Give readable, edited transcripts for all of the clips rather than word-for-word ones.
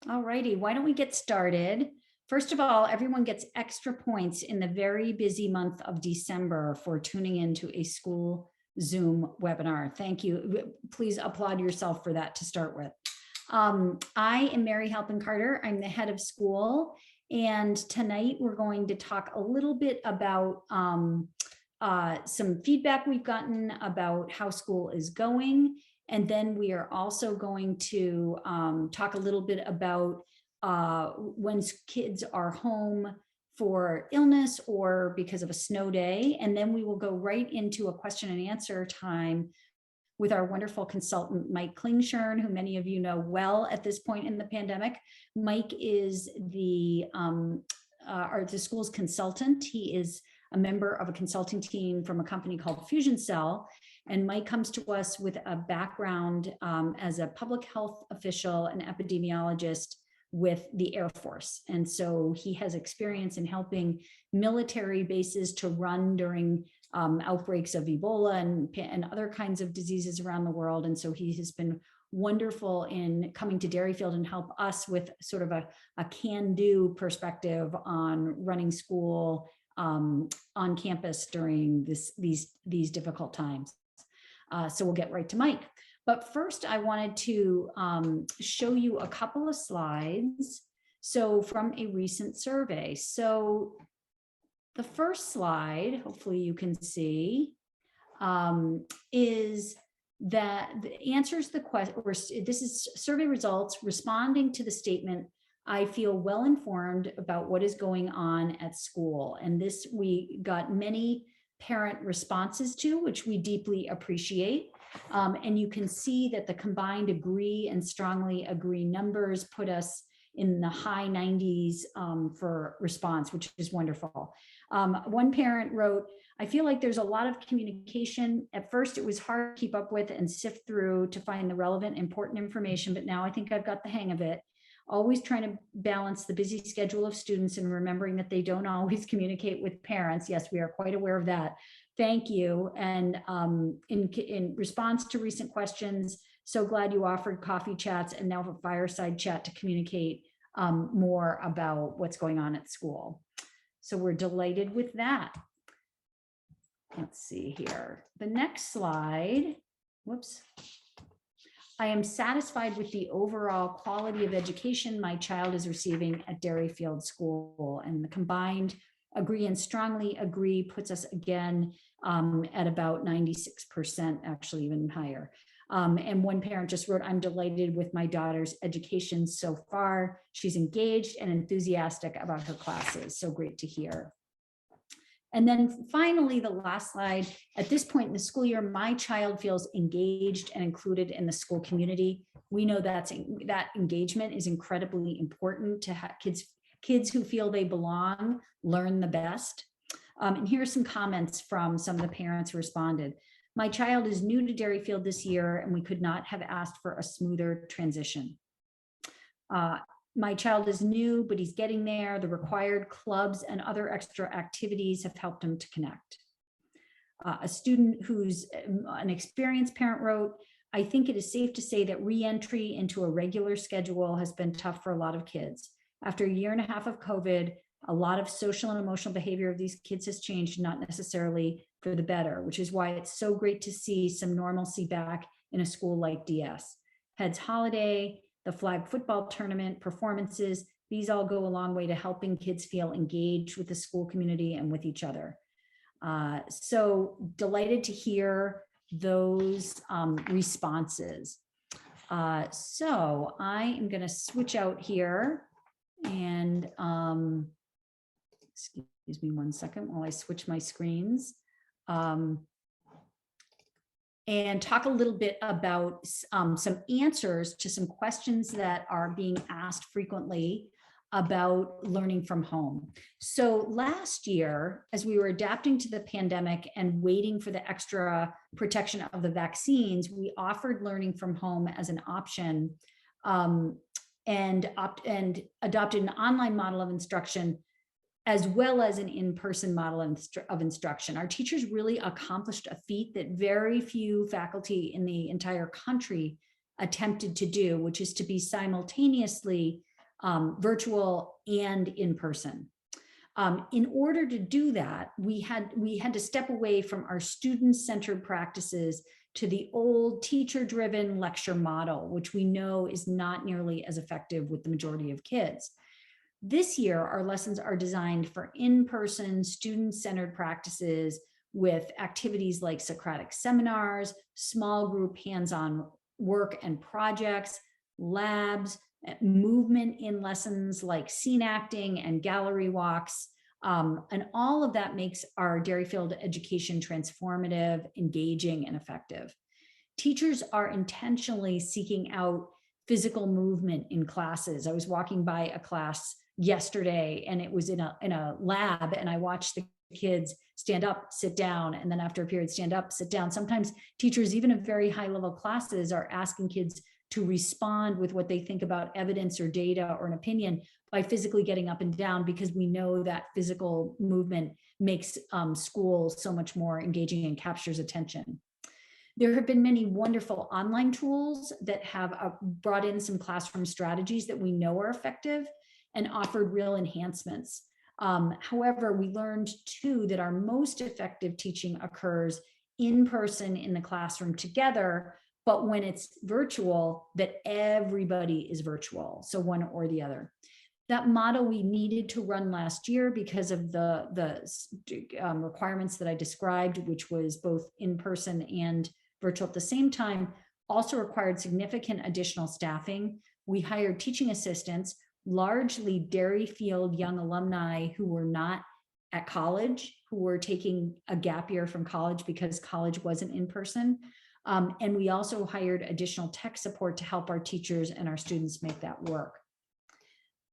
All righty, why don't we get started? First of all, everyone gets extra points in the very busy month of December for tuning into a school Zoom webinar. Thank you. Please applaud yourself for that to start with. I am Mary Halpin Carter. I'm the head of school. And tonight we're going to talk a little bit about some feedback we've gotten about how school is going. And then we are also going to talk a little bit about when kids are home for illness or because of a snow day. And then we will go right into a question and answer time with our wonderful consultant, Mike Klingshirn, who many of you know well at this point in the pandemic. Mike is the school's consultant. He is a member of a consulting team from a company called Fusion Cell. And Mike comes to us with a background as a public health official and epidemiologist with the Air Force. And so he has experience in helping military bases to run during outbreaks of Ebola and other kinds of diseases around the world. And so he has been wonderful in coming to Derryfield and help us with sort of a can-do perspective on running school on campus during these difficult times. So we'll get right to Mike. But first, I wanted to show you a couple of slides. So from a recent survey. So the first slide, hopefully you can see, is that answers the question, or this is survey results responding to the statement, I feel well informed about what is going on at school. And this we got many parent responses to, which we deeply appreciate. And you can see that the combined agree and strongly agree numbers put us in the high 90s for response, which is wonderful. One parent wrote, I feel like there's a lot of communication. At first, it was hard to keep up with and sift through to find the relevant, important information, but now I think I've got the hang of it. Always trying to balance the busy schedule of students and remembering that they don't always communicate with parents. Yes, we are quite aware of that. Thank you. And in response to recent questions, so glad you offered coffee chats and now a fireside chat to communicate more about what's going on at school. So we're delighted with that. Let's see here. The next slide, whoops. I am satisfied with the overall quality of education my child is receiving at Derryfield School, and the combined agree and strongly agree puts us again at about 96%, actually even higher. And one parent just wrote, I'm delighted with my daughter's education so far. She's engaged and enthusiastic about her classes. So great to hear. And then finally, the last slide, at this point in the school year, my child feels engaged and included in the school community. We know that engagement is incredibly important to have kids who feel they belong, learn the best. And here are some comments from some of the parents who responded. My child is new to Derryfield this year, and we could not have asked for a smoother transition. My child is new, but he's getting there. The required clubs and other extra activities have helped him to connect. A student who's an experienced parent wrote, I think it is safe to say that re-entry into a regular schedule has been tough for a lot of kids. After a year and a half of COVID, a lot of social and emotional behavior of these kids has changed, not necessarily for the better, which is why it's so great to see some normalcy back in a school like DS. Head's holiday, the flag football tournament, performances, these all go a long way to helping kids feel engaged with the school community and with each other. So delighted to hear those responses. So I am going to switch out here and excuse me one second while I switch my screens. And talk a little bit about some answers to some questions that are being asked frequently about learning from home. So last year, as we were adapting to the pandemic and waiting for the extra protection of the vaccines, we offered learning from home as an option and adopted an online model of instruction as well as an in-person model of instruction. Our teachers really accomplished a feat that very few faculty in the entire country attempted to do, which is to be simultaneously virtual and in person. In order to do that, we had to step away from our student-centered practices to the old teacher-driven lecture model, which we know is not nearly as effective with the majority of kids. This year, our lessons are designed for in-person, student-centered practices with activities like Socratic seminars, small group hands-on work and projects, labs, movement in lessons like scene acting and gallery walks. And all of that makes our Derryfield education transformative, engaging, and effective. Teachers are intentionally seeking out physical movement in classes. I was walking by a class yesterday and it was in a lab, and I watched the kids stand up, sit down, and then after a period, stand up, sit down. Sometimes teachers, even at very high level classes, are asking kids to respond with what they think about evidence or data or an opinion by physically getting up and down, because we know that physical movement makes school so much more engaging and captures attention. There have been many wonderful online tools that have brought in some classroom strategies that we know are effective and offered real enhancements. However, we learned too that our most effective teaching occurs in person in the classroom together, but when it's virtual, that everybody is virtual, so one or the other. That model we needed to run last year because of the requirements that I described, which was both in person and virtual at the same time, also required significant additional staffing. We hired teaching assistants, largely Derryfield young alumni who were not at college, who were taking a gap year from college because college wasn't in person. And we also hired additional tech support to help our teachers and our students make that work.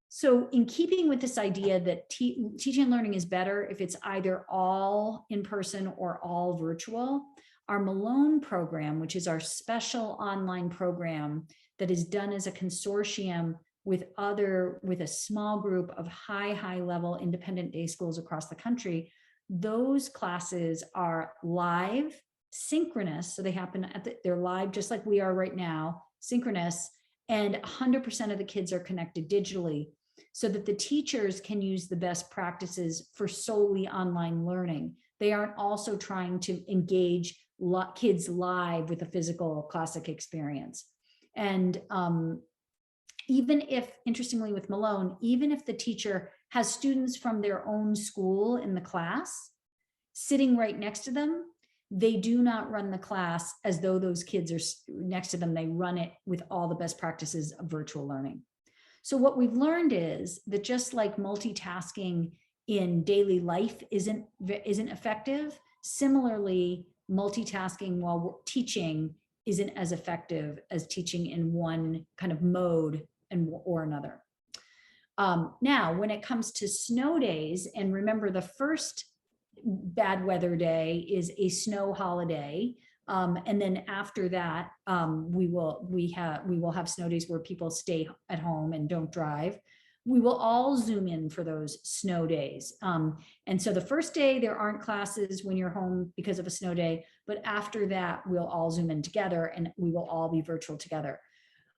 So in keeping with this idea that teaching and learning is better if it's either all in person or all virtual, our Malone program, which is our special online program that is done as a consortium with a small group of high level independent day schools across the country, those classes are live, synchronous, so they happen they're live just like we are right now, synchronous, and 100% of the kids are connected digitally so that the teachers can use the best practices for solely online learning. They aren't also trying to engage kids live with a physical classic experience. And even if, interestingly with Malone, even if the teacher has students from their own school in the class sitting right next to them, they do not run the class as though those kids are next to them. They run it with all the best practices of virtual learning. So what we've learned is that just like multitasking in daily life isn't effective, similarly, multitasking while teaching isn't as effective as teaching in one kind of mode or another. Now, when it comes to snow days, and remember the first bad weather day is a snow holiday. And then after that, we will have snow days where people stay at home and don't drive. We will all Zoom in for those snow days. And so the first day there aren't classes when you're home because of a snow day, but after that we'll all Zoom in together and we will all be virtual together.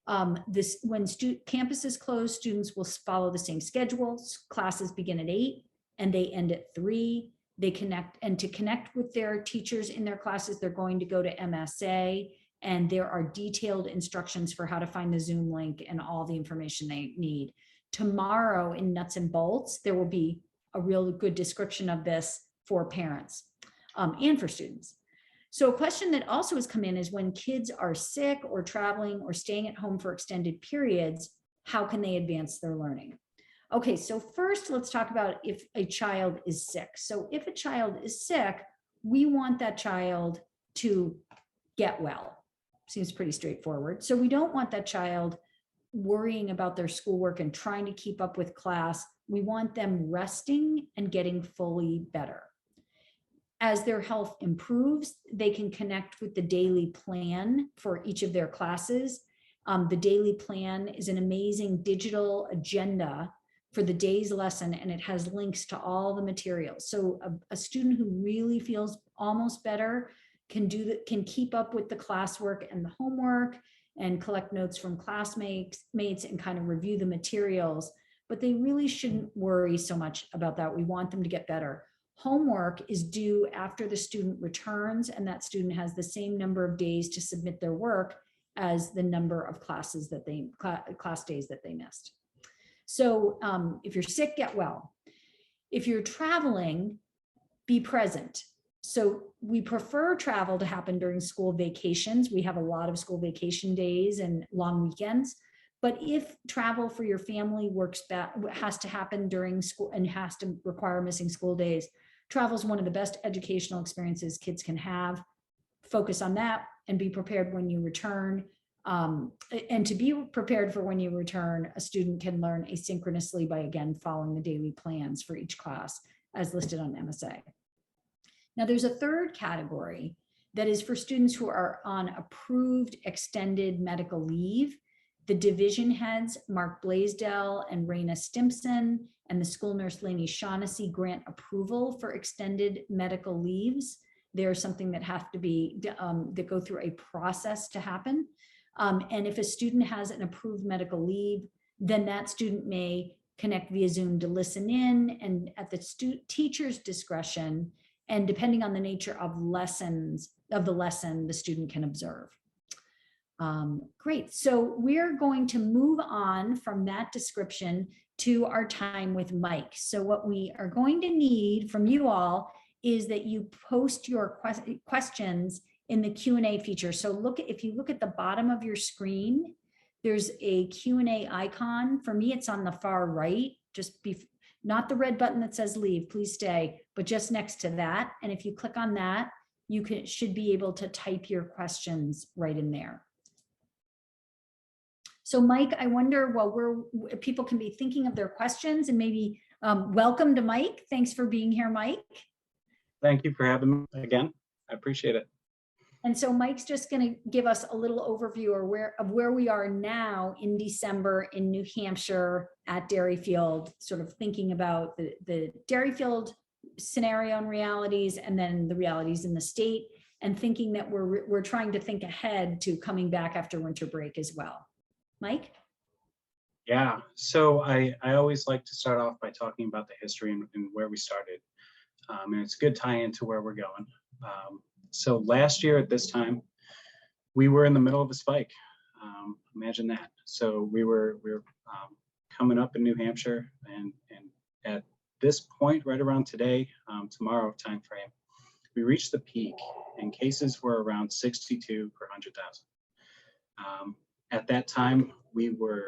When campuses close, students will follow the same schedules. Classes begin at 8 and they end at 3. They connect, and to connect with their teachers in their classes, they're going to go to MSA, and there are detailed instructions for how to find the Zoom link and all the information they need. Tomorrow in Nuts and Bolts, there will be a real good description of this for parents and for students. So a question that also has come in is when kids are sick or traveling or staying at home for extended periods, how can they advance their learning? Okay, so first let's talk about if a child is sick. So if a child is sick, we want that child to get well. Seems pretty straightforward. So we don't want that child worrying about their schoolwork and trying to keep up with class. We want them resting and getting fully better. As their health improves, they can connect with the daily plan for each of their classes. The daily plan is an amazing digital agenda for the day's lesson, and it has links to all the materials. So a student who really feels almost better can keep up with the classwork and the homework and collect notes from classmates and kind of review the materials, but they really shouldn't worry so much about that. We want them to get better. Homework is due after the student returns, and that student has the same number of days to submit their work as the number of class days that they missed. So if you're sick, get well. If you're traveling, be present. So we prefer travel to happen during school vacations. We have a lot of school vacation days and long weekends. But if travel for your family has to happen during school and has to require missing school days, travel is one of the best educational experiences kids can have. Focus on that and be prepared when you return. And to be prepared for when you return, a student can learn asynchronously by, again, following the daily plans for each class as listed on MSA. Now, there's a third category that is for students who are on approved extended medical leave. The division heads, Mark Blaisdell and Raina Stimpson, and the school nurse, Lainey Shaughnessy, grant approval for extended medical leaves. There's something that have to be, that go through a process to happen. And if a student has an approved medical leave, then that student may connect via Zoom to listen in, and at the teacher's discretion, and depending on the nature of the lesson, the student can observe. Great. So we're going to move on from that description to our time with Mike. So what we are going to need from you all is that you post your questions in the Q&A feature. So if you look at the bottom of your screen, there's a Q&A icon. For me, it's on the far right, not the red button that says leave, please stay, but just next to that. And if you click on that, you should be able to type your questions right in there. So Mike, I wonder, people can be thinking of their questions, and maybe welcome to Mike. Thanks for being here, Mike. Thank you for having me again. I appreciate it. And so Mike's just going to give us a little overview of where we are now in December in New Hampshire at Derryfield, sort of thinking about the Derryfield scenario and realities, and then the realities in the state, and thinking that we're trying to think ahead to coming back after winter break as well. Mike? Yeah, so I always like to start off by talking about the history and where we started. And it's a good tie-in to where we're going. So last year at this time, we were in the middle of a spike. Imagine that. So we were coming up in New Hampshire, and at this point, right around today, tomorrow timeframe, we reached the peak, and cases were around 62 per 100,000. At that time, we were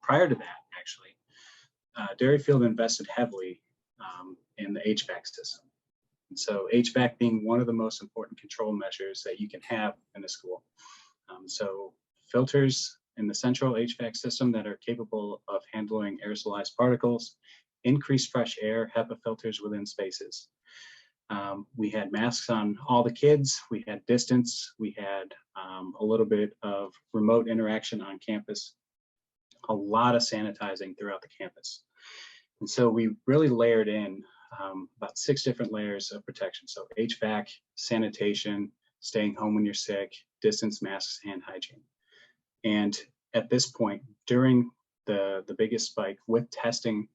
prior to that, actually, Derryfield invested heavily in the HVAC system. And so HVAC being one of the most important control measures that you can have in a school. So filters in the central HVAC system that are capable of handling aerosolized particles, increased fresh air, HEPA filters within spaces. We had masks on all the kids, we had distance, we had a little bit of remote interaction on campus, a lot of sanitizing throughout the campus. And so we really layered in about 6 different layers of protection. So HVAC, sanitation, staying home when you're sick, distance, masks, hand hygiene. And at this point, during the biggest spike, with testing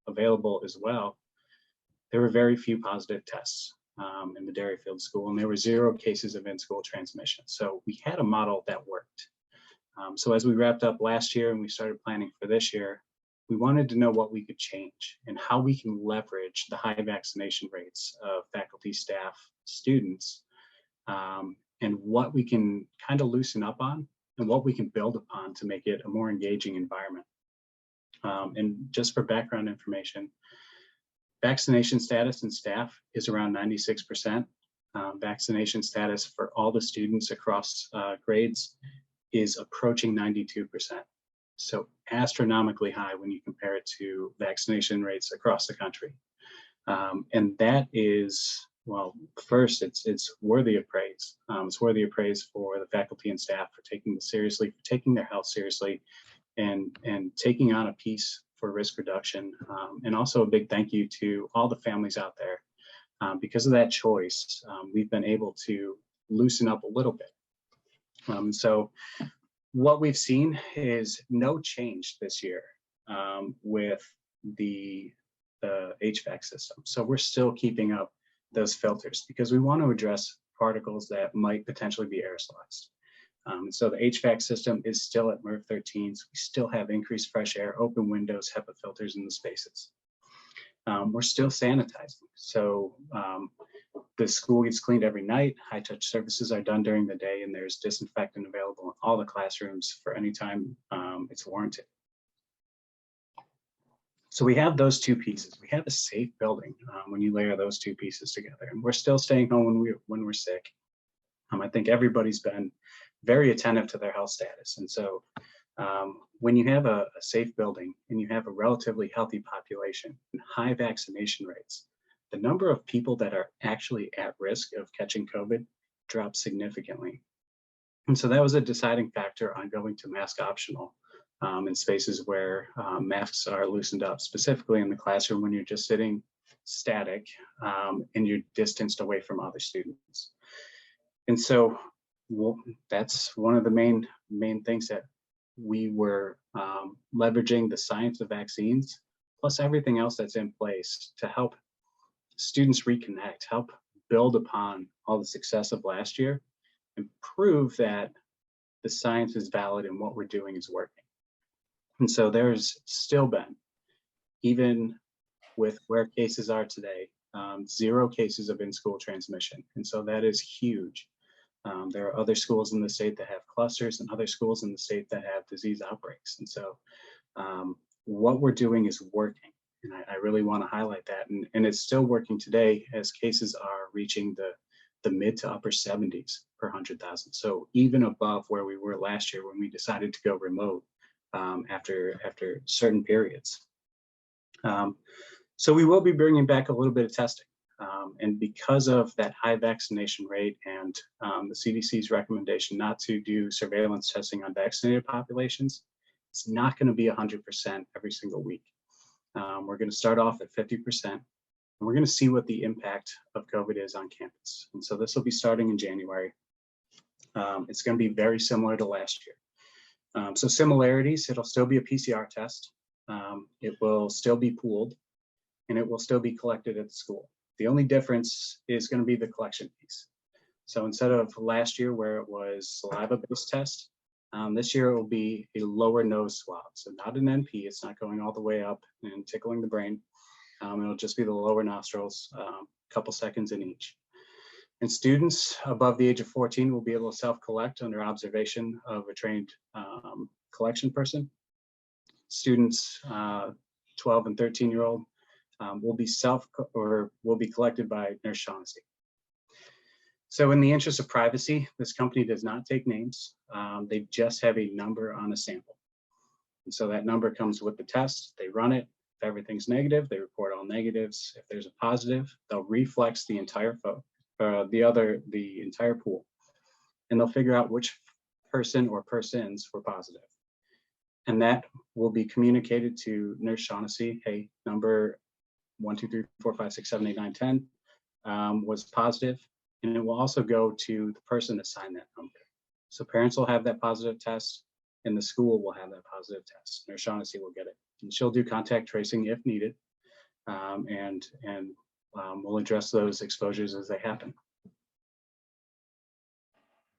available as well, there were very few positive tests in the Derryfield school, and there were 0 cases of in-school transmission. So we had a model that worked. So as we wrapped up last year and we started planning for this year, we wanted to know what we could change and how we can leverage the high vaccination rates of faculty, staff, students, and what we can kind of loosen up on and what we can build upon to make it a more engaging environment. And just for background information, vaccination status in staff is around 96%. Vaccination status for all the students across grades is approaching 92%. So astronomically high when you compare it to vaccination rates across the country. And that is, well, first, it's worthy of praise. It's worthy of praise for the faculty and staff for taking this seriously, for taking their health seriously, and taking on a piece for risk reduction. And also a big thank you to all the families out there because of that choice, we've been able to loosen up a little bit. So what we've seen is no change this year with the HVAC system. So we're still keeping up those filters because we want to address particles that might potentially be aerosolized. So the HVAC system is still at MERV 13s. We still have increased fresh air, open windows, HEPA filters in the spaces. We're still sanitizing. So the school gets cleaned every night. High touch services are done during the day, and there's disinfectant available in all the classrooms for any time it's warranted. So we have those two pieces. We have a safe building when you layer those two pieces together, and we're still staying home when we're sick. I think everybody's been very attentive to their health status, and so when you have a safe building and you have a relatively healthy population and high vaccination rates, the number of people that are actually at risk of catching COVID drops significantly. And so that was a deciding factor on going to mask optional in spaces where masks are loosened up, specifically in the classroom when you're just sitting static and you're distanced away from other students. And so that's one of the main things that we were leveraging the science of vaccines, plus everything else that's in place to help students reconnect, help build upon all the success of last year and prove that the science is valid and what we're doing is working. And so there's still been, even with where cases are today, 0 cases of in-school transmission. And so that is huge. There are other schools in the state that have clusters and other schools in the state that have disease outbreaks. And so what we're doing is working. And I really want to highlight that. And it's still working today as cases are reaching the mid to upper 70s per 100,000. So even above where we were last year when we decided to go remote after certain periods. So we will be bringing back a little bit of testing. And because of that high vaccination rate and the CDC's recommendation not to do surveillance testing on vaccinated populations, it's not going to be 100% every single week. We're going to start off at 50%, and we're going to see what the impact of COVID is on campus. And so this will be starting in January. It's going to be very similar to last year. So similarities, it'll still be a PCR test. It will still be pooled, and it will still be collected at the school. The only difference is going to be the collection piece. So instead of last year where it was saliva-based test, this year it will be a lower nose swab. So not an NP, it's not going all the way up and tickling the brain. It'll just be the lower nostrils, a couple seconds in each. And students above the age of 14 will be able to self-collect under observation of a trained collection person. Students 12 and 13-year-old will be collected by Nurse Shaughnessy. So in the interest of privacy, this company does not take names. They just have a number on a sample. And so that number comes with the test. They run it. If everything's negative, they report all negatives. If there's a positive, they'll reflex the entire the entire pool, and they'll figure out which person or persons were positive. And that will be communicated to Nurse Shaughnessy. Hey, number 1, 2, 3, 4, 5, 6, 7, 8, 9, 10 was positive. And it will also go to the person assigned that number. So parents will have that positive test, and the school will have that positive test. Nurse Shaughnessy will get it. And she'll do contact tracing if needed. And we'll address those exposures as they happen.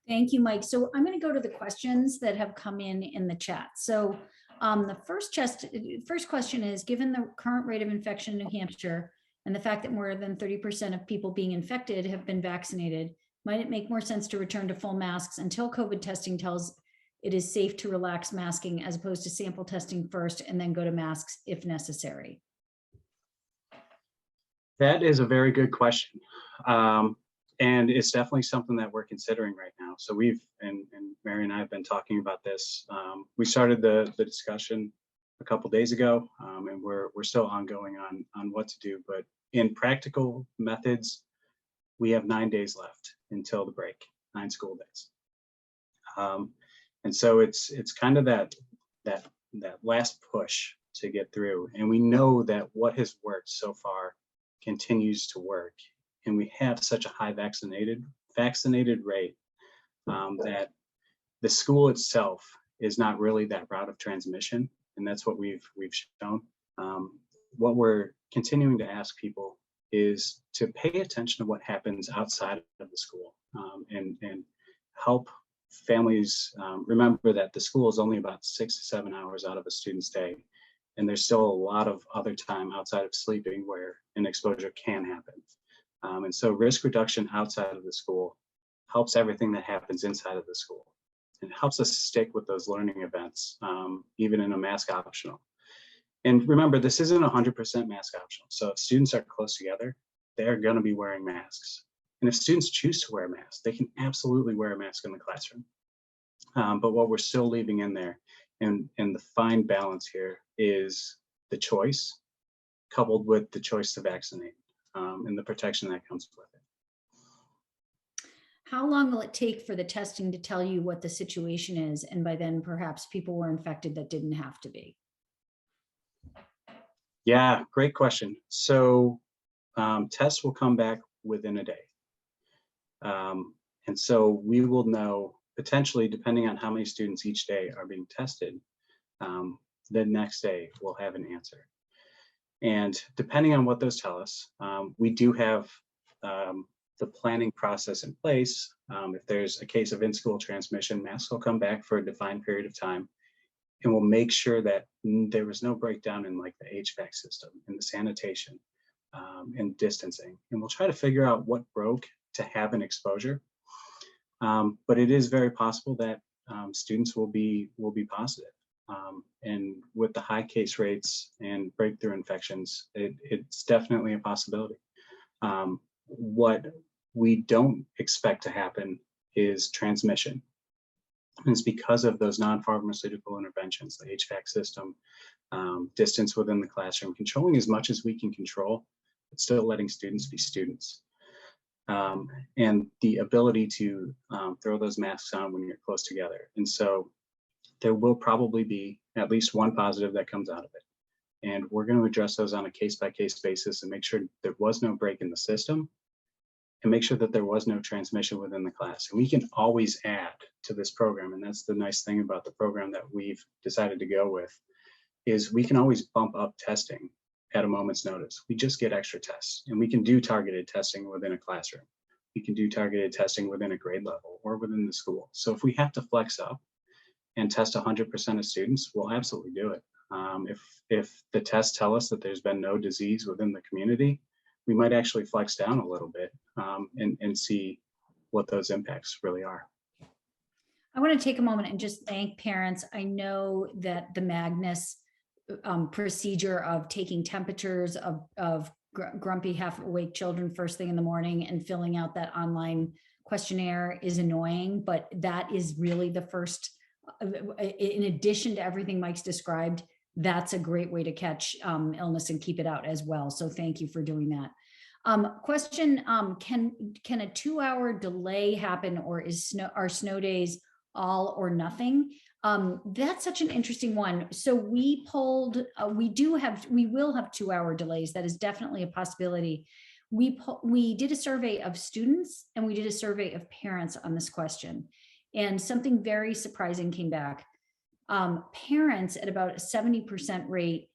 Thank you, Mike. So I'm going to go to the questions that have come in the chat. So the first question is, given the current rate of infection in New Hampshire and the fact that more than 30% of people being infected have been vaccinated, might it make more sense to return to full masks until COVID testing tells it is safe to relax masking as opposed to sample testing first and then go to masks if necessary? That is a very good question. And it's definitely something that we're considering right now. So and Mary and I have been talking about this. We started the discussion a couple days ago, and we're still ongoing on what to do. But in practical methods, we have 9 days left until the break, 9 school days. And so it's kind of that last push to get through. And we know that what has worked so far continues to work. and we have such a high vaccinated rate that the school itself is not really that route of transmission, and that's what we've shown. What we're continuing to ask people is to pay attention to what happens outside of the school, and help families remember that the school is only about 6 to 7 hours out of a student's day, and there's still a lot of other time outside of sleeping where an exposure can happen. And so risk reduction outside of the school helps everything that happens inside of the school. It helps us stick with those learning events, even in a mask optional. And remember, this isn't 100% mask optional. So if students are close together, they're going to be wearing masks. And if students choose to wear masks, they can absolutely wear a mask in the classroom. But what we're still leaving in there, and the fine balance here, is the choice coupled with the choice to vaccinate, and the protection that comes with it. How long will it take for the testing to tell you what the situation is? And by then, perhaps people were infected that didn't have to be. Yeah, great question. So tests will come back within a day. And so we will know, potentially, depending on how many students each day are being tested, the next day we'll have an answer. And depending on what those tell us, we do have the planning process in place. If there's a case of in-school transmission, masks will come back for a defined period of time, and we'll make sure that there was no breakdown in like the HVAC system and the sanitation, and distancing. And we'll try to figure out what broke to have an exposure. But it is very possible that students will be positive. And with the high case rates and breakthrough infections, it's definitely a possibility. What we don't expect to happen is transmission. And it's because of those non-pharmaceutical interventions, the HVAC system, distance within the classroom, controlling as much as we can control, but still letting students be students. And the ability to throw those masks on when you're close together. And so there will probably be at least one positive that comes out of it. And we're going to address those on a case-by-case basis and make sure there was no break in the system, and make sure that there was no transmission within the class. And we can always add to this program, and that's the nice thing about the program that we've decided to go with, is we can always bump up testing at a moment's notice. We just get extra tests, and we can do targeted testing within a classroom. We can do targeted testing within a grade level or within the school. So if we have to flex up and test 100% of students, we'll absolutely do it. If the tests tell us that there's been no disease within the community, we might actually flex down a little bit, and see what those impacts really are. I want to take a moment and just thank parents. I know that the Magnus procedure of taking temperatures of grumpy, half awake children first thing in the morning and filling out that online questionnaire is annoying, but that is really the first, in addition to everything Mike's described, that's a great way to catch illness and keep it out as well. So thank you for doing that. Question, can a 2-hour delay happen, or are snow days all or nothing? That's such an interesting one. So we polled, we will have 2-hour delays. That is definitely a possibility. We did a survey of students and we did a survey of parents on this question, and something very surprising came back. Parents at about a 70% rate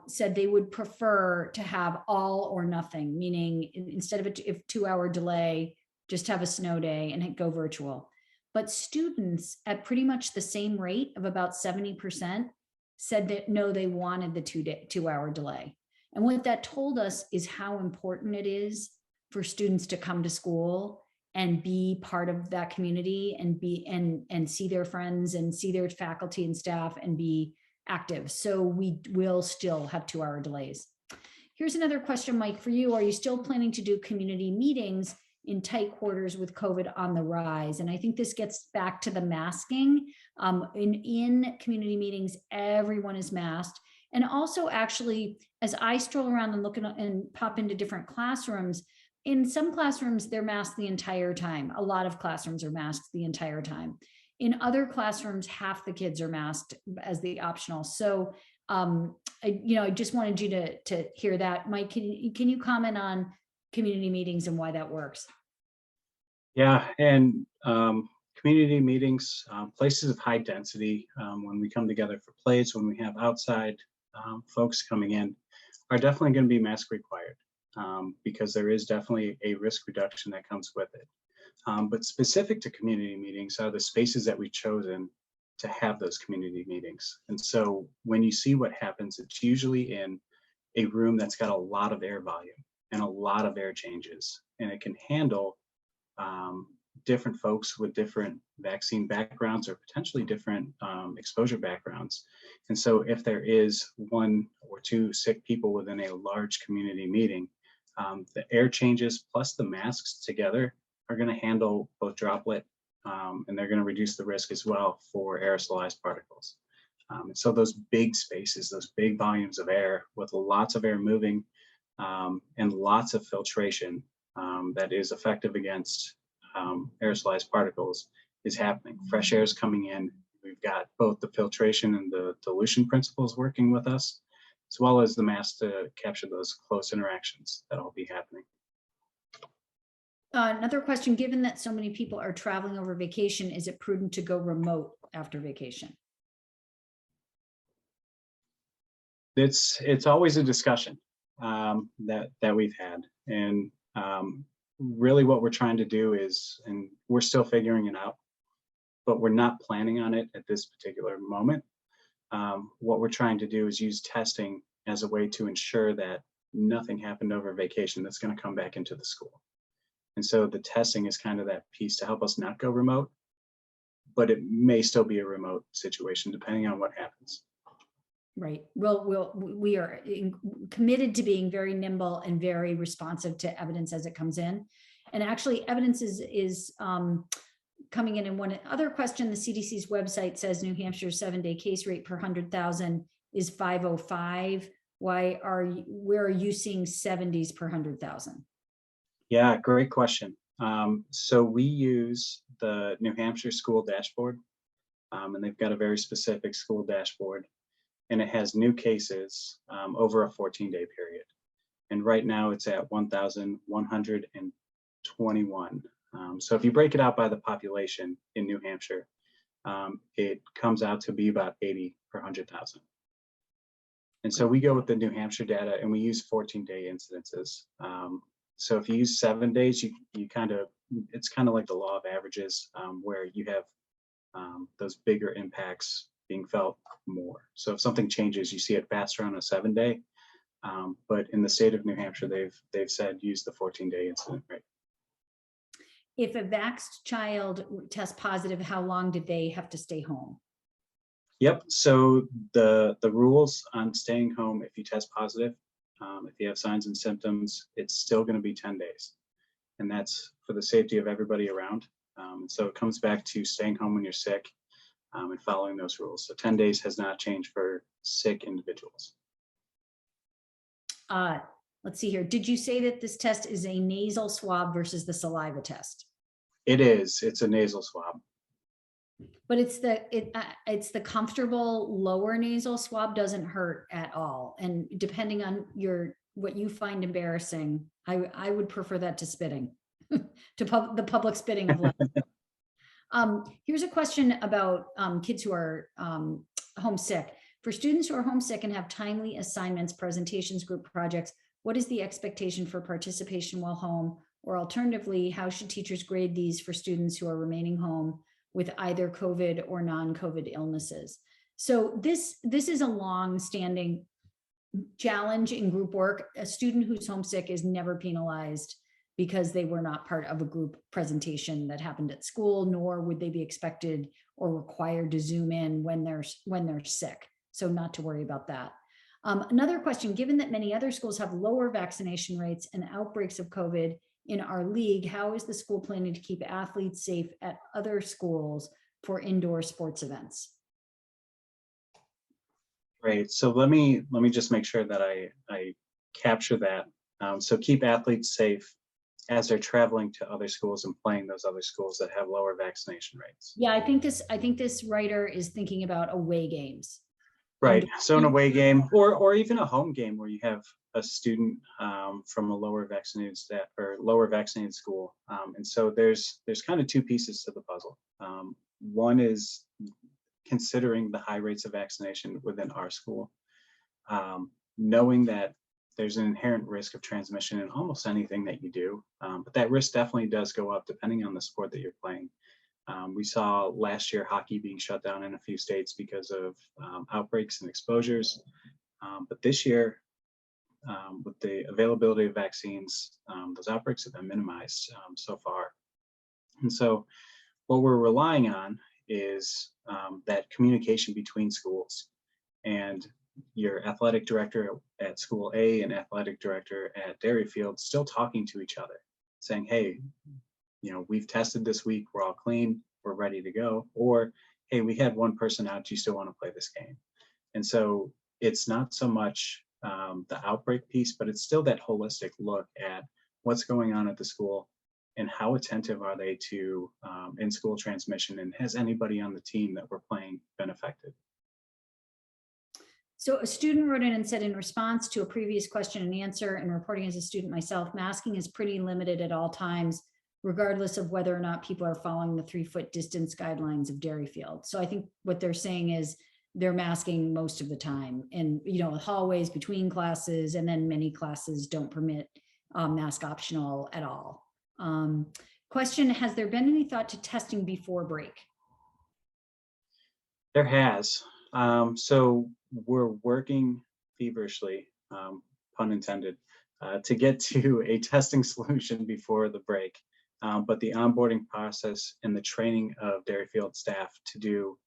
said they would prefer to have all or nothing, meaning instead of a 2-hour delay, just have a snow day and go virtual. But students at pretty much the same rate of about 70% said that no, they wanted the 2-hour delay. And what that told us is how important it is for students to come to school and be part of that community and see their friends and see their faculty and staff and be active. So we will still have 2-hour delays. Here's another question, Mike, for you. Are you still planning to do community meetings in tight quarters with COVID on the rise? And I think this gets back to the masking. In community meetings, everyone is masked. And also, actually, as I stroll around and look and pop into different classrooms, in some classrooms, they're masked the entire time. A lot of classrooms are masked the entire time. In other classrooms, half the kids are masked as the optional. So, I just wanted you to hear that. Mike, can you comment on community meetings and why that works. Yeah, and community meetings, places of high density, when we come together for plays, when we have outside folks coming in, are definitely going to be mask required, because there is definitely a risk reduction that comes with it. But specific to community meetings are the spaces that we've chosen to have those community meetings. And so when you see what happens, it's usually in a room that's got a lot of air volume and a lot of air changes, and it can handle different folks with different vaccine backgrounds or potentially different exposure backgrounds. And so if there is one or two sick people within a large community meeting, the air changes plus the masks together are going to handle both droplet, and they're going to reduce the risk as well for aerosolized particles. And so those big spaces, those big volumes of air with lots of air moving, and lots of filtration that is effective against aerosolized particles is happening. Fresh air is coming in. We've got both the filtration and the dilution principles working with us, as well as the mask to capture those close interactions that'll be happening. Another question, given that so many people are traveling over vacation, is it prudent to go remote after vacation? It's always a discussion that we've had, and really what we're trying to do is, and we're still figuring it out, but we're not planning on it at this particular moment. What we're trying to do is use testing as a way to ensure that nothing happened over vacation that's going to come back into the school. And so the testing is kind of that piece to help us not go remote, but it may still be a remote situation depending on what happens. Right. Well, we are committed to being very nimble and very responsive to evidence as it comes in. And actually evidence is coming in. And one other question, the CDC's website says New Hampshire's 7-day case rate per 100,000 is 505. Where are you seeing 70s per 100,000? Yeah, great question. So we use the New Hampshire school dashboard, and they've got a very specific school dashboard, and it has new cases over a 14-day period. And right now it's at 1,121. So if you break it out by the population in New Hampshire, it comes out to be about 80 per 100,000. And so we go with the New Hampshire data and we use 14-day incidences. So if you use 7 days, you kind of, it's kind of like the law of averages, where you have those bigger impacts being felt more. So if something changes, you see it faster on a 7-day. But in the state of New Hampshire, they've said use the 14-day incident rate. If a vaxxed child tests positive, how long did they have to stay home? Yep. So the rules on staying home if you test positive, if you have signs and symptoms, it's still going to be 10 days. And that's for the safety of everybody around. So it comes back to staying home when you're sick, and following those rules. So 10 days has not changed for sick individuals. Let's see here. Did you say that this test is a nasal swab versus the saliva test? It is. It's a nasal swab. But it's the comfortable lower nasal swab doesn't hurt at all. And depending on what you find embarrassing, I would prefer that to spitting, to the public spitting of life. Here's a question about kids who are homesick. For students who are homesick and have timely assignments, presentations, group projects, what is the expectation for participation while home? Or alternatively, how should teachers grade these for students who are remaining home with either COVID or non-COVID illnesses? So this is a long-standing challenge in group work. A student who's homesick is never penalized because they were not part of a group presentation that happened at school, nor would they be expected or required to Zoom in when they're sick. So not to worry about that. Another question, given that many other schools have lower vaccination rates and outbreaks of COVID in our league, how is the school planning to keep athletes safe at other schools for indoor sports events? Great. So let me just make sure that I capture that. So keep athletes safe as they're traveling to other schools and playing those other schools that have lower vaccination rates. Yeah, I think this writer is thinking about away games. Right. So an away game or even a home game where you have a student from a lower vaccinated staff or lower vaccinated school. And so there's kind of two pieces to the puzzle. One is considering the high rates of vaccination within our school, knowing that there's an inherent risk of transmission in almost anything that you do. But that risk definitely does go up depending on the sport that you're playing. We saw last year hockey being shut down in a few states because of outbreaks and exposures. But this year, with the availability of vaccines, those outbreaks have been minimized so far. And so what we're relying on is that communication between schools, and your athletic director at school A and athletic director at Derryfield still talking to each other, saying, hey, we've tested this week, we're all clean, we're ready to go. Or, hey, we had one person out, do you still want to play this game? And so it's not so much the outbreak piece, but it's still that holistic look at what's going on at the school and how attentive are they to in-school transmission, and has anybody on the team that we're playing been affected? So a student wrote in and said, in response to a previous question and answer and reporting as a student myself, masking is pretty limited at all times, regardless of whether or not people are following the 3-foot distance guidelines of Derryfield. So I think what they're saying is they're masking most of the time, and hallways between classes, and then many classes don't permit mask optional at all. Question, has there been any thought to testing before break? There has. So we're working feverishly, pun intended, to get to a testing solution before the break. But the onboarding process and the training of Derryfield staff to do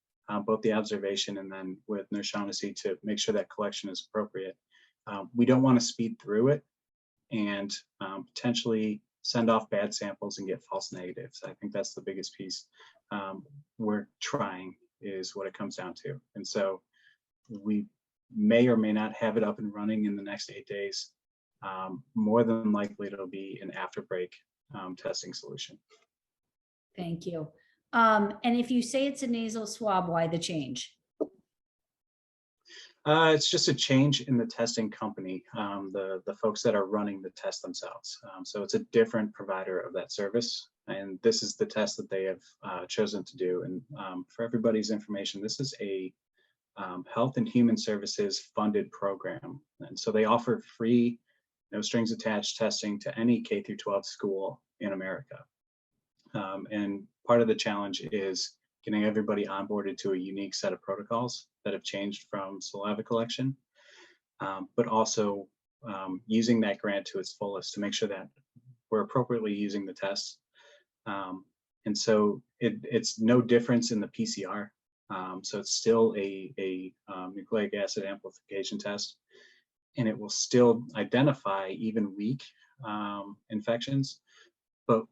both the observation and then with Nurse Shaughnessy to make sure that collection is appropriate. We don't want to speed through it and potentially send off bad samples and get false negatives. I think that's the biggest piece. We're trying is what it comes down to. And so we may or may not have it up and running in the next 8 days. More than likely, it'll be an after break testing solution. Thank you. And if you say it's a nasal swab, why the change? It's just a change in the testing company, the folks that are running the test themselves. So it's a different provider of that service. And this is the test that they have chosen to do. And for everybody's information, this is a Health and Human Services funded program. And so they offer free, no strings attached testing to any K through 12 school in America. And part of the challenge is getting everybody onboarded to a unique set of protocols that have changed from saliva collection, but also using that grant to its fullest to make sure that we're appropriately using the tests. And so it's no difference in the PCR. So it's still a nucleic acid amplification test, and it will still identify even weak infections, but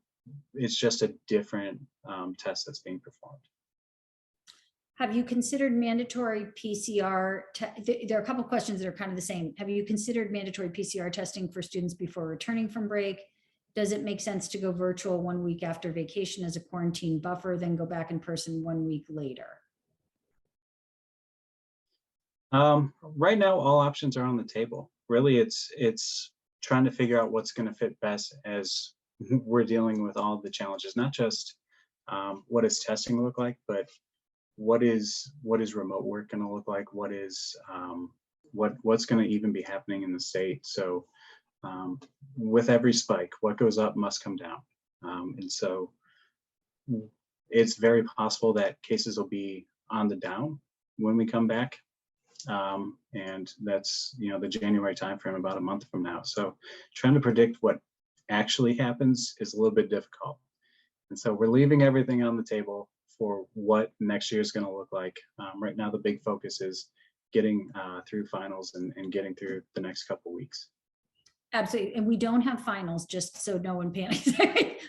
it's just a different test that's being performed. Have you considered mandatory PCR? There are a couple of questions that are kind of the same. Have you considered mandatory PCR testing for students before returning from break? Does it make sense to go virtual 1 week after vacation as a quarantine buffer, then go back in person 1 week later? Right now, all options are on the table. Really, it's trying to figure out what's going to fit best as we're dealing with all of the challenges, not just what does testing look like, but what is remote work going to look like? What is what's going to even be happening in the state? So with every spike, what goes up must come down. And so it's very possible that cases will be on the down when we come back. And that's, the January timeframe, about a month from now. So trying to predict what actually happens is a little bit difficult. And so we're leaving everything on the table for what next year is going to look like. Right now, the big focus is getting through finals and getting through the next couple weeks. Absolutely. And we don't have finals, just so no one panics.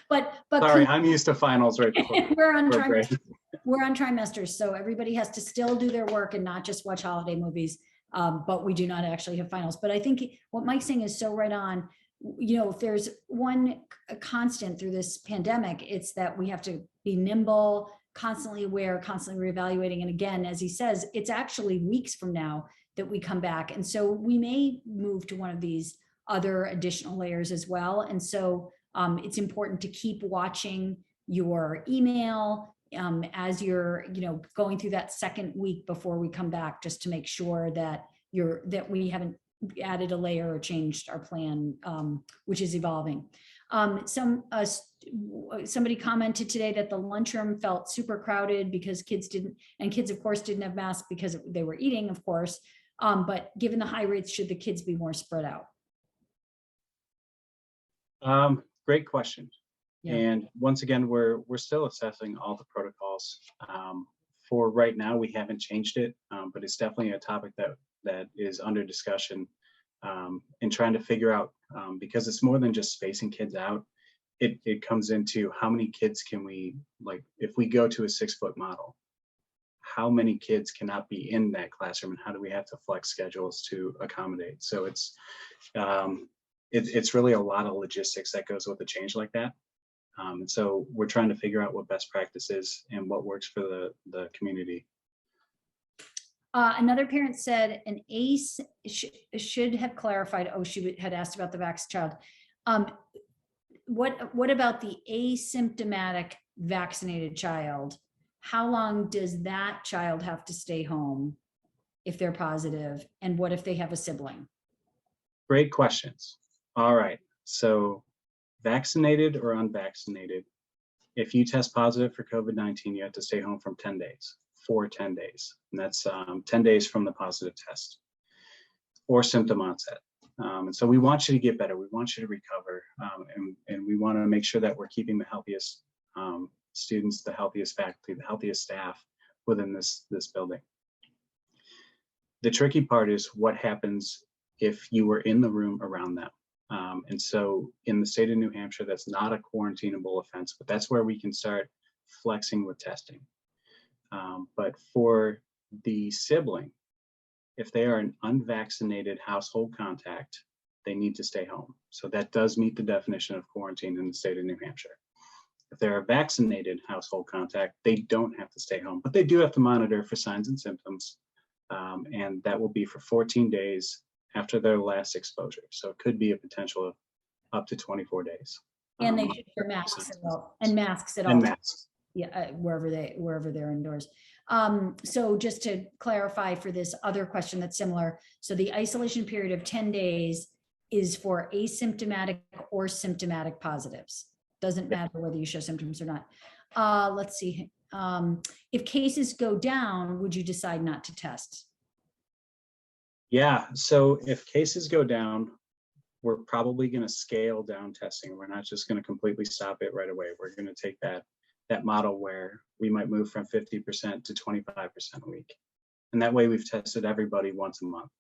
but Sorry, I'm used to finals right before. We're on trimesters, so everybody has to still do their work and not just watch holiday movies. But we do not actually have finals. But I think what Mike's saying is so right on. If there's one constant through this pandemic, it's that we have to be nimble, constantly aware, constantly reevaluating. And again, as he says, it's actually weeks from now that we come back. And so we may move to one of these other additional layers as well. And so it's important to keep watching your email as you're, going through that second week before we come back, just to make sure that we haven't added a layer or changed our plan, which is evolving. Somebody commented today that the lunchroom felt super crowded because kids of course didn't have masks because they were eating, of course. But given the high rates, should the kids be more spread out? Great question. Yeah. And once again, we're still assessing all the protocols. For right now, we haven't changed it, but it's definitely a topic that is under discussion, and trying to figure out, because it's more than just spacing kids out. It comes into how many kids can we, like, if we go to a 6-foot model, how many kids cannot be in that classroom, and how do we have to flex schedules to accommodate? So it's really a lot of logistics that goes with a change like that. And so we're trying to figure out what best practice is and what works for the community. Another parent said an ACE should have clarified. Oh, she had asked about the vax child. What about the asymptomatic vaccinated child? How long does that child have to stay home if they're positive? And what if they have a sibling? Great questions. All right. So vaccinated or unvaccinated, if you test positive for COVID-19, you have to stay home for 10 days. And that's 10 days from the positive test or symptom onset. And so we want you to get better. We want you to recover. And we want to make sure that we're keeping the healthiest students, the healthiest faculty, the healthiest staff within this building. The tricky part is what happens if you were in the room around them. And so in the state of New Hampshire, that's not a quarantinable offense, but that's where we can start flexing with testing. But for the sibling, if they are an unvaccinated household contact, they need to stay home. So that does meet the definition of quarantine in the state of New Hampshire. If they're a vaccinated household contact, they don't have to stay home, but they do have to monitor for signs and symptoms. And that will be for 14 days after their last exposure. So it could be a potential of up to 24 days. And they should wear masks and masks at all. And masks. Yeah, wherever they're indoors. So just to clarify for this other question that's similar, so the isolation period of 10 days is for asymptomatic or symptomatic positives. Doesn't matter whether you show symptoms or not. Let's see. If cases go down, would you decide not to test? Yeah, so if cases go down, we're probably going to scale down testing. We're not just going to completely stop it right away. We're going to take that model where we might move from 50% to 25% a week. And that way we've tested everybody once a month.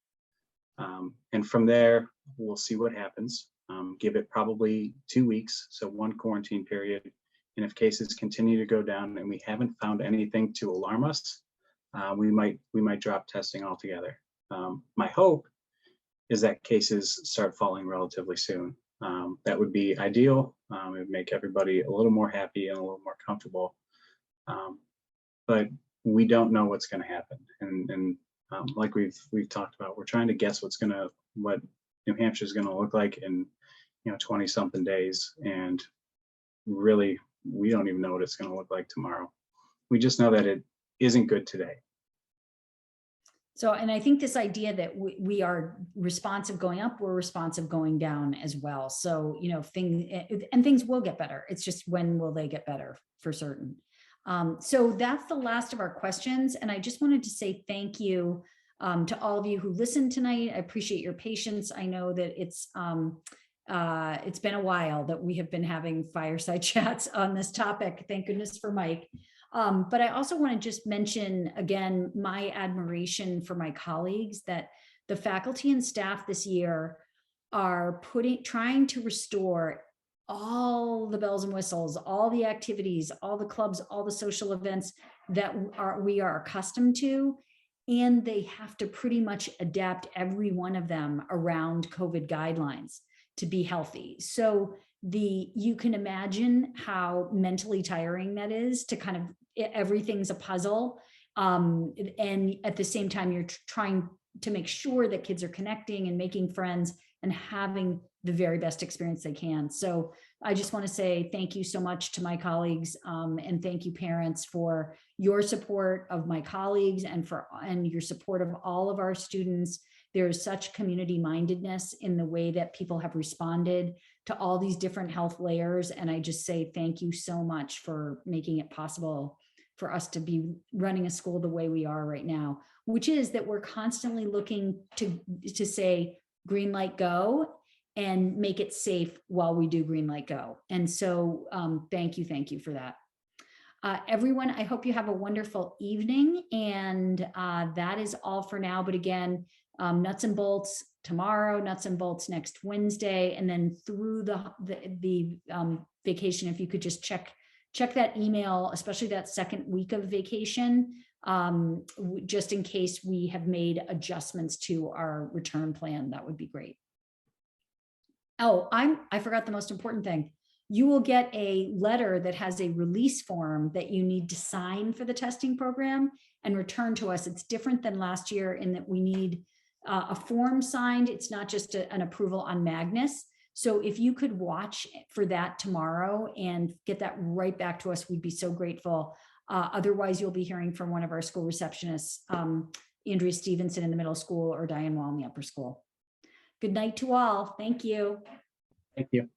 And from there, we'll see what happens. Give it probably 2 weeks, so one quarantine period. And if cases continue to go down and we haven't found anything to alarm us, we might drop testing altogether. My hope is that cases start falling relatively soon. That would be ideal. It would make everybody a little more happy and a little more comfortable. But we don't know what's going to happen. And like we've talked about, we're trying to guess what New Hampshire is going to look like in 20 something days. And really, we don't even know what it's going to look like tomorrow. We just know that it isn't good today. So, and I think this idea that we are responsive going up, we're responsive going down as well. So, things will get better. It's just when will they get better for certain. So that's the last of our questions. And I just wanted to say thank you to all of you who listened tonight. I appreciate your patience. I know that it's been a while that we have been having fireside chats on this topic. Thank goodness for Mike. But I also want to just mention again, my admiration for my colleagues, that the faculty and staff this year are trying to restore all the bells and whistles, all the activities, all the clubs, all the social events that we are accustomed to. And they have to pretty much adapt every one of them around COVID guidelines to be healthy. So you can imagine how mentally tiring that is to kind of everything's a puzzle. And at the same time, you're trying to make sure that kids are connecting and making friends and having the very best experience they can. So I just want to say thank you so much to my colleagues, and thank you parents for your support of my colleagues and your support of all of our students. There is such community mindedness in the way that people have responded to all these different health layers. And I just say thank you so much for making it possible for us to be running a school the way we are right now, which is that we're constantly looking to say green light go and make it safe while we do green light go. And so thank you for that. Everyone, I hope you have a wonderful evening, and that is all for now. But again, nuts and bolts tomorrow, nuts and bolts next Wednesday, and then through the vacation, if you could just check that email, especially that second week of vacation, just in case we have made adjustments to our return plan, that would be great. Oh, I forgot the most important thing. You will get a letter that has a release form that you need to sign for the testing program and return to us. It's different than last year in that we need a form signed. It's not just an approval on Magnus. So if you could watch for that tomorrow and get that right back to us, we'd be so grateful. Otherwise, you'll be hearing from one of our school receptionists, Andrea Stevenson in the middle school or Diane Wall in the upper school. Good night to all. Thank you. Thank you.